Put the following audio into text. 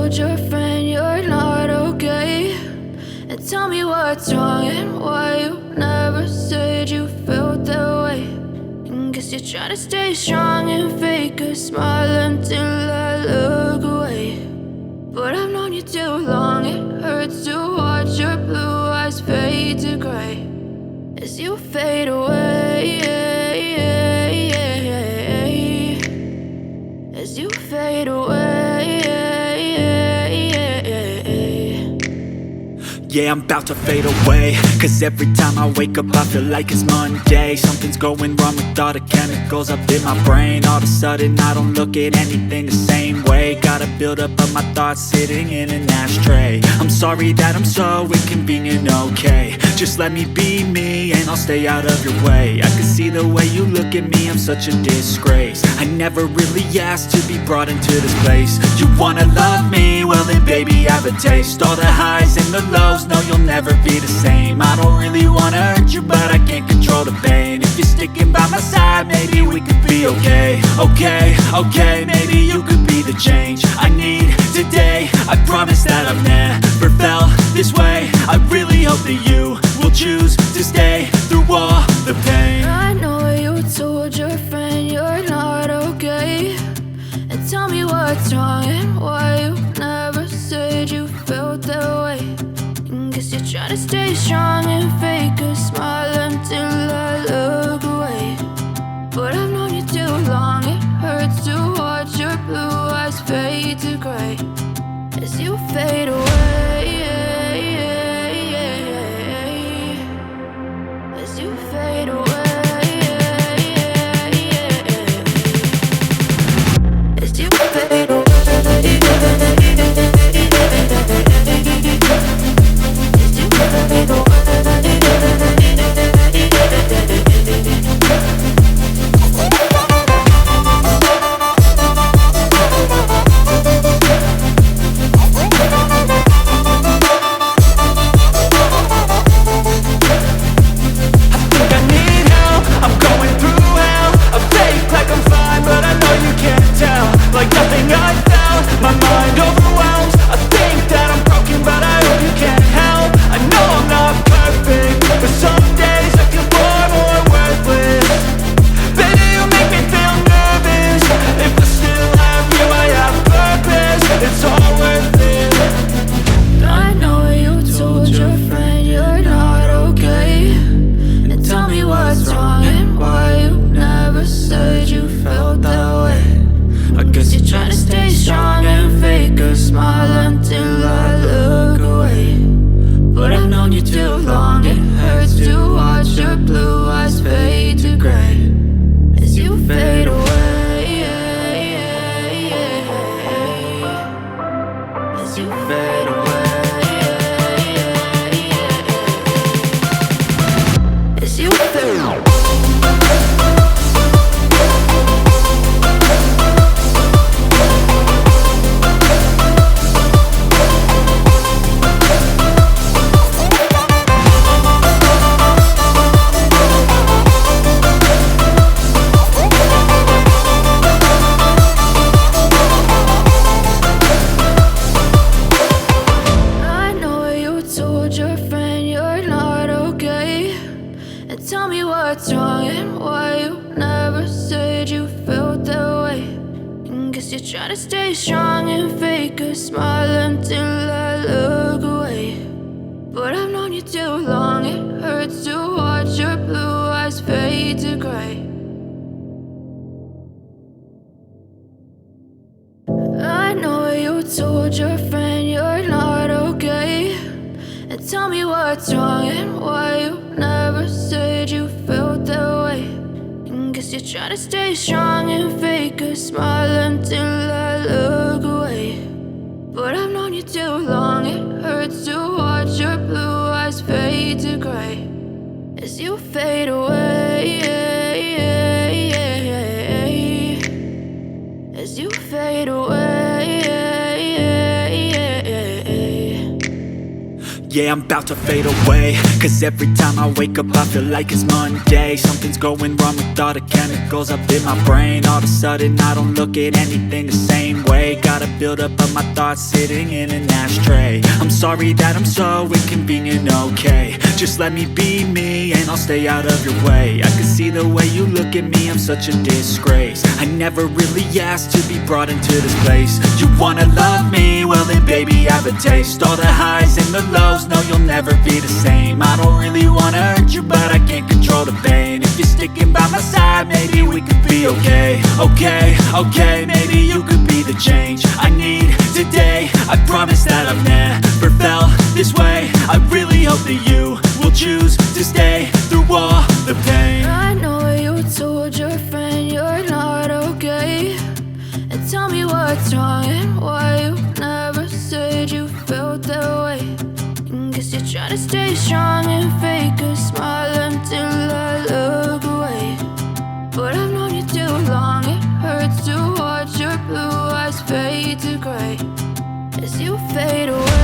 told your friend you're not okay? And tell me what's wrong and why you never said you felt that way. And guess you're trying to stay strong and fake a smile until I look away. But I've known you too long, it hurts to watch your blue eyes fade to gray as you fade away, as you fade away. Yeah, I'm about to fade away, cause every time I wake up I feel like it's Monday. Something's going wrong with all the chemicals up in my brain. All of a sudden I don't look at anything the same way. Gotta build up of my thoughts sitting in an ashtray. I'm sorry that I'm so inconvenient, okay? Just let me be me and I'll stay out of your way. I can see the way you look at me, I'm such a disgrace. I never really asked to be brought into this place. You wanna love me? Well then baby, have a taste. All the highs and the lows, no, you'll never be the same. I don't really wanna hurt you, but I can't control the pain. If you're sticking by my side, maybe we could be okay. Okay, maybe you could be the change I need today. I promise that I've never felt this way. I really hope that you will choose to stay through all the pain. I know you told your friend you're not okay. And tell me what's wrong and why you never said you felt that way. Guess you're trying to stay strong and fake a smile until I look away. But I've known you too long, it hurts to watch your blue eyes fade to gray as you fade away, as you fade away, as you fade away. Try to stay strong and fake a smile until I look away. But I've known you too long, it hurts to watch your blue eyes fade to gray. I know you told your friend you're not okay. And tell me what's wrong and why you never said you felt that way. Guess you're trying to stay strong and fake a smile until I look away. But I've known you too long, it hurts to watch your blue eyes fade to gray as you fade away, as you fade away. Yeah, I'm about to fade away, cause every time I wake up I feel like it's Monday. Something's going wrong with all the chemicals up in my brain. All of a sudden I don't look at anything the same way. Gotta build buildup of my thoughts sitting in an ashtray. I'm sorry that I'm so inconvenient, okay. Just let me be me and I'll stay out of your way. I can see the way you look at me, I'm such a disgrace. I never really asked to be brought into this place. You wanna love me? Well then baby, have a taste. All the highs and the lows, no you'll never be the same. I don't really wanna hurt you, but I can't control the pain. If you're sticking by my side, maybe we could be okay. Okay, maybe you could be the change I need today. I promise that I've never felt this way. I really hope that you will choose to stay through all the pain. I know you told your friend you're not okay, and tell me what's wrong and why you never said you felt that way. Guess you're trying to stay strong and fake a smile until I look away. But I've known you too long, it hurts to watch your blue eyes fade to gray as you fade away.